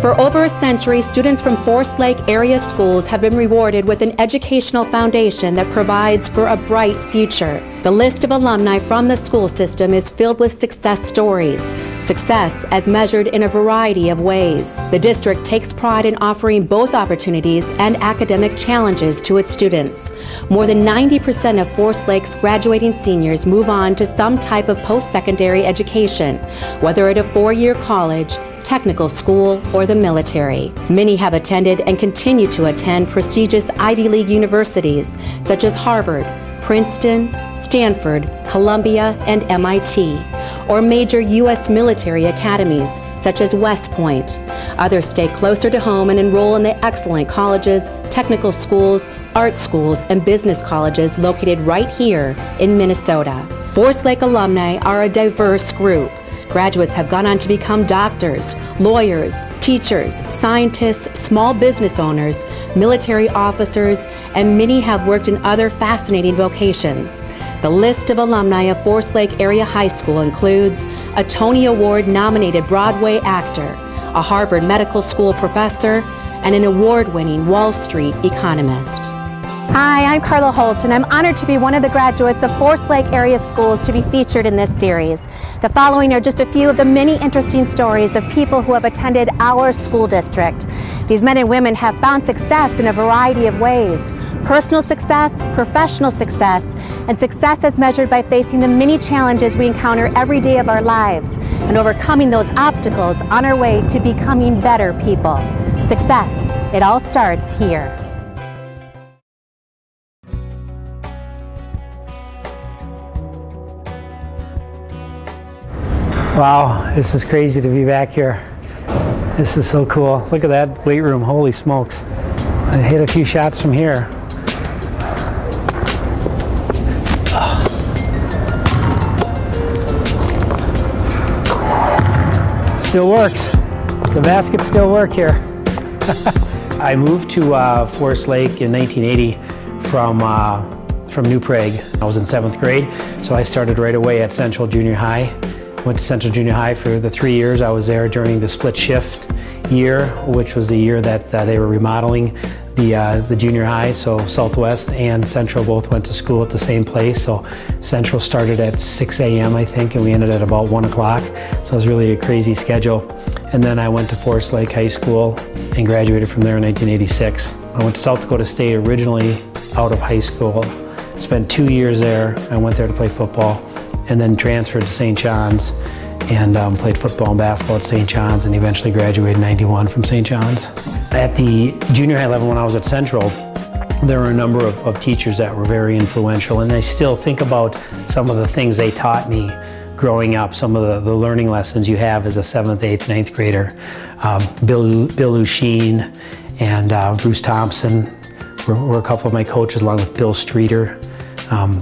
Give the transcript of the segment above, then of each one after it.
For over a century, students from Forest Lake area schools have been rewarded with an educational foundation that provides for a bright future. The list of alumni from the school system is filled with success stories. Success as measured in a variety of ways. The district takes pride in offering both opportunities and academic challenges to its students. More than 90% of Forest Lake's graduating seniors move on to some type of post-secondary education, whether at a four-year college, technical school, or the military. Many have attended and continue to attend prestigious Ivy League universities such as Harvard, Princeton, Stanford, Columbia, and MIT, or major U.S. military academies such as West Point. Others stay closer to home and enroll in the excellent colleges, technical schools, art schools, and business colleges located right here in Minnesota. Forest Lake alumni are a diverse group. Graduates have gone on to become doctors, lawyers, teachers, scientists, small business owners, military officers, and many have worked in other fascinating vocations. The list of alumni of Forest Lake Area High School includes a Tony Award-nominated Broadway actor, a Harvard Medical School professor, and an award-winning Wall Street economist. Hi, I'm Carla Holt, and I'm honored to be one of the graduates of Forest Lake area schools to be featured in this series. The following are just a few of the many interesting stories of people who have attended our school district. These men and women have found success in a variety of ways. Personal success, professional success, and success as measured by facing the many challenges we encounter every day of our lives and overcoming those obstacles on our way to becoming better people. Success, it all starts here. Wow, this is crazy to be back here. This is so cool. Look at that weight room, holy smokes. I hit a few shots from here. Still works. The baskets still work here. I moved to Forest Lake in 1980 from New Prague. I was in 7th grade, so I started right away at Central Junior High. Went to Central Junior High for the 3 years. I was there during the split shift year, which was the year that they were remodeling the junior high. So Southwest and Central both went to school at the same place. So Central started at 6 a.m. I think, and we ended at about 1 o'clock. So it was really a crazy schedule. And then I went to Forest Lake High School and graduated from there in 1986. I went to South Dakota State originally out of high school. Spent 2 years there. I went there to play football, and then transferred to St. John's and played football and basketball at St. John's, and eventually graduated in '91 from St. John's. At the junior high level when I was at Central, there were a number of teachers that were very influential, and I still think about some of the things they taught me growing up, some of the learning lessons you have as a 7th, 8th, 9th grader. Bill Lusheen and Bruce Thompson were a couple of my coaches, along with Bill Streeter.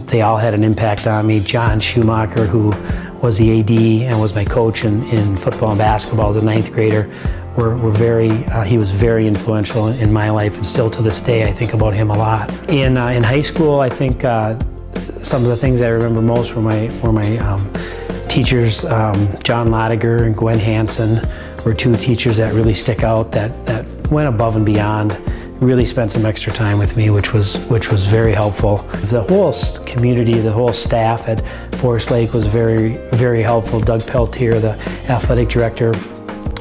They all had an impact on me. John Schumacher, who was the AD and was my coach in football and basketball as a 9th grader, he was very influential in my life, and still to this day I think about him a lot. In high school, I think some of the things I remember most were my teachers. John Lodiger and Gwen Hansen were two teachers that really stick out, that went above and beyond. Really spent some extra time with me, which was very helpful. The whole community, the whole staff at Forest Lake was very, very helpful. Doug Peltier, the athletic director,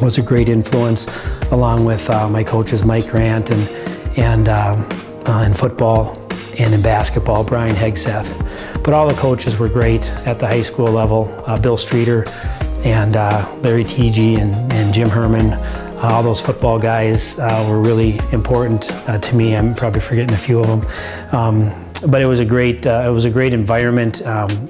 was a great influence, along with my coaches Mike Grant and in football and in basketball, Brian Hegseth. But all the coaches were great at the high school level. Bill Streeter and Larry Teege and Jim Herman. All those football guys were really important to me. I'm probably forgetting a few of them. But it was a great environment.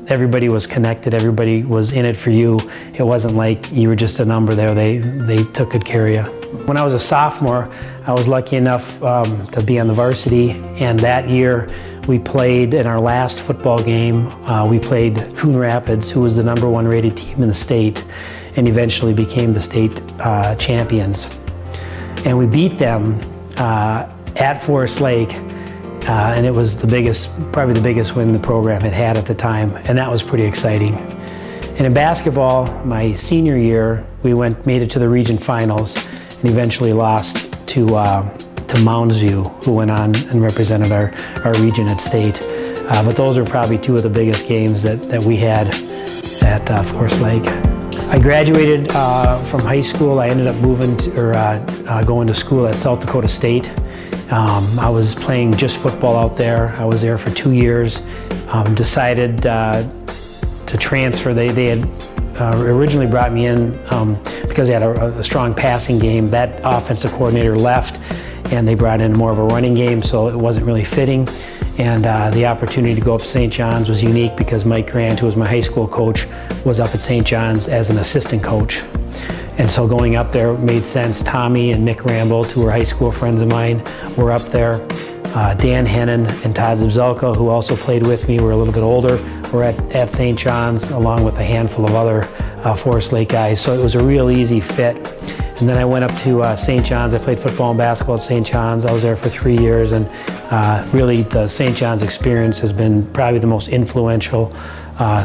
Everybody was connected. Everybody was in it for you. It wasn't like you were just a number there. They took good care of you. When I was a sophomore, I was lucky enough to be on the varsity, and that year we played in our last football game. We played Coon Rapids, who was the #1 rated team in the state, and eventually became the state champions. And we beat them at Forest Lake, and it was probably the biggest win the program had at the time, and that was pretty exciting. And in basketball, my senior year, we made it to the region finals, and eventually lost to Moundsview, who went on and represented our region at state. But those are probably two of the biggest games that we had at Forest Lake. I graduated from high school. I ended up moving going to school at South Dakota State. I was playing just football out there. I was there for 2 years. Decided to transfer. They had originally brought me in because they had a strong passing game. That offensive coordinator left, and they brought in more of a running game, so it wasn't really fitting. And the opportunity to go up to St. John's was unique because Mike Grant, who was my high school coach, was up at St. John's as an assistant coach. And so going up there made sense. Tommy and Nick Ramble, who were high school friends of mine, were up there. Dan Hennon and Todd Fultz, who also played with me, were a little bit older, were at St. John's, along with a handful of other Forest Lake guys. So it was a real easy fit. And then I went up to St. John's. I played football and basketball at St. John's. I was there for 3 years, and really the St. John's experience has been probably the most influential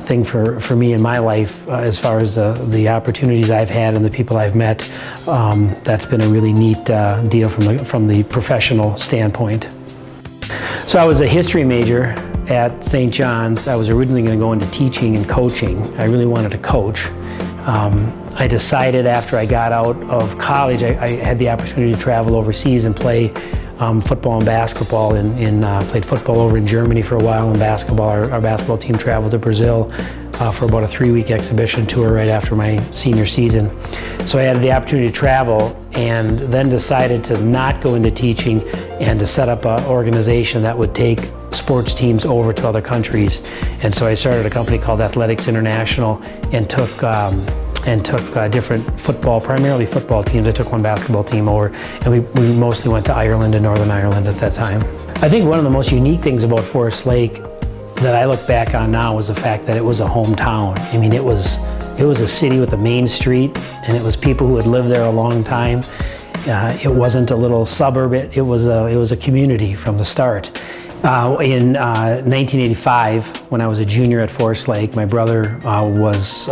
thing for me in my life as far as the opportunities I've had and the people I've met. That's been a really neat deal from the professional standpoint. So I was a history major at St. John's. I was originally going to go into teaching and coaching. I really wanted to coach. I decided after I got out of college, I had the opportunity to travel overseas and play football and basketball. Played football over in Germany for a while, and basketball. Our basketball team traveled to Brazil for about a 3-week exhibition tour right after my senior season. So I had the opportunity to travel, and then decided to not go into teaching and to set up an organization that would take sports teams over to other countries. And so I started a company called Athletics International and took different football, primarily football teams. I took one basketball team over, and we mostly went to Ireland and Northern Ireland at that time. I think one of the most unique things about Forest Lake that I look back on now was the fact that it was a hometown. I mean, it was a city with a main street, and it was people who had lived there a long time. It wasn't a little suburb. It was a community from the start. In 1985, when I was a junior at Forest Lake, my brother was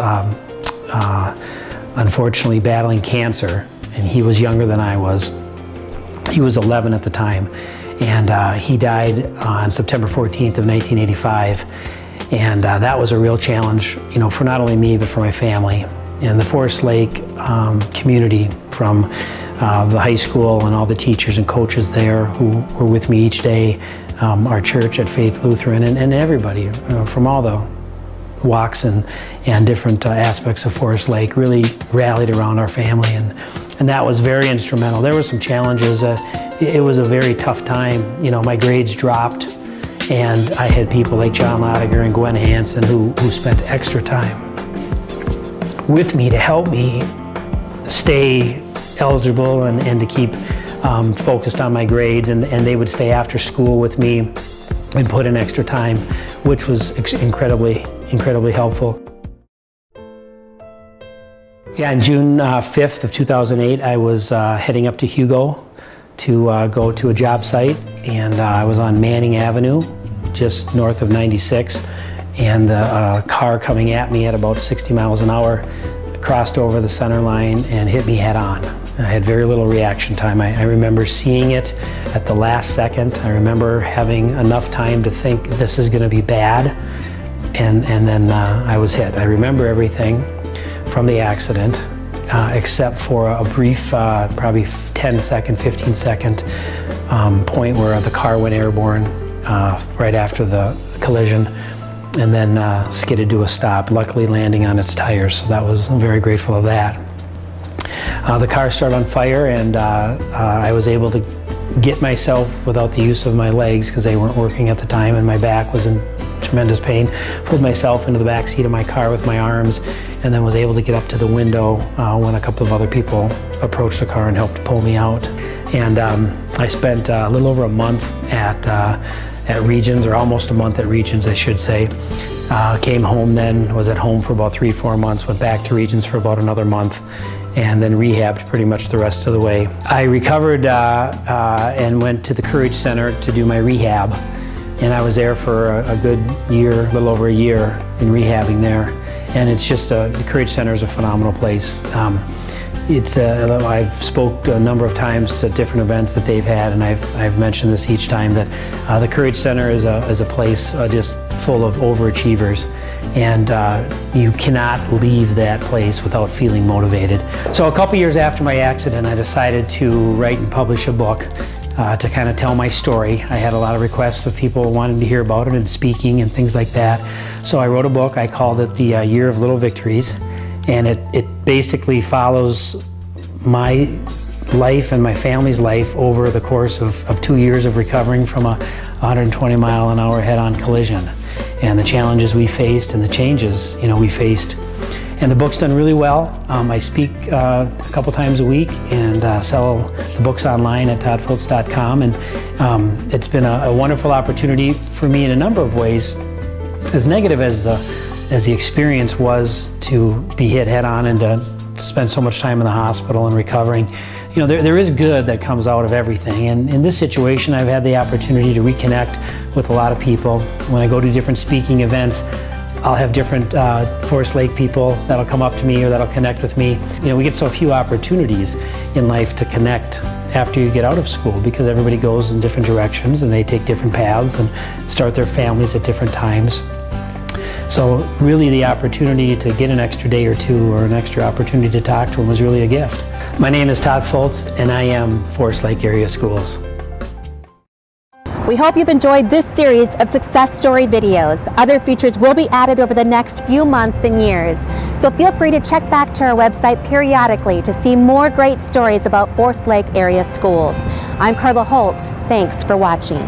unfortunately battling cancer, and he was younger than I was. He was 11 at the time, and he died on September 14th of 1985, and that was a real challenge, you know, for not only me but for my family. And the Forest Lake community, from the high school and all the teachers and coaches there who were with me each day, our church at Faith Lutheran, and everybody from all the walks and different aspects of Forest Lake really rallied around our family, and that was very instrumental. There were some challenges. It was a very tough time. You know, my grades dropped, and I had people like John Lodiger and Gwen Hansen who spent extra time with me to help me stay eligible and to keep focused on my grades, and they would stay after school with me and put in extra time, which was incredibly helpful. Yeah, on June 5th of 2008, I was heading up to Hugo to go to a job site, and I was on Manning Avenue, just north of 96, and a car coming at me at about 60 miles an hour crossed over the center line and hit me head on. I had very little reaction time. I remember seeing it at the last second. I remember having enough time to think this is going to be bad, and then I was hit. I remember everything from the accident except for a brief, probably 10-second, 15-second point where the car went airborne right after the collision, and then skidded to a stop, luckily landing on its tires, so that was, I'm very grateful of that. The car started on fire, and I was able to get myself, without the use of my legs because they weren't working at the time and my back was in tremendous pain, pulled myself into the back seat of my car with my arms, and then was able to get up to the window when a couple of other people approached the car and helped pull me out. And I spent a little over a month at Regions, or almost a month at Regions, I should say. Came home then, was at home for about 3-4 months, went back to Regions for about another month, and then rehabbed pretty much the rest of the way. I recovered and went to the Courage Center to do my rehab, and I was there for a good year, a little over a year in rehabbing there. And it's just, the Courage Center is a phenomenal place. I've spoke a number of times at different events that they've had, and I've mentioned this each time, that the Courage Center is a place just full of overachievers, and you cannot leave that place without feeling motivated. So a couple years after my accident, I decided to write and publish a book to kind of tell my story. I had a lot of requests of people wanting to hear about it and speaking and things like that. So I wrote a book. I called it the Year of Little Victories, and it basically follows my life and my family's life over the course of 2 years of recovering from a 120-mile-an-hour head-on collision, and the challenges we faced and the changes we faced. And the book's done really well. I speak a couple times a week and sell the books online at toddfultz.com, and it's been a wonderful opportunity for me in a number of ways. As negative as the experience was to be hit head-on and to spend so much time in the hospital and recovering, there is good that comes out of everything. And in this situation, I've had the opportunity to reconnect with a lot of people. When I go to different speaking events, I'll have different Forest Lake people that'll come up to me or that'll connect with me. We get so few opportunities in life to connect after you get out of school, because everybody goes in different directions and they take different paths and start their families at different times. So really the opportunity to get an extra day or two or an extra opportunity to talk to them was really a gift. My name is Todd Fultz, and I am Forest Lake Area Schools. We hope you've enjoyed this series of success story videos. Other features will be added over the next few months and years. So feel free to check back to our website periodically to see more great stories about Forest Lake area schools. I'm Carla Holt. Thanks for watching.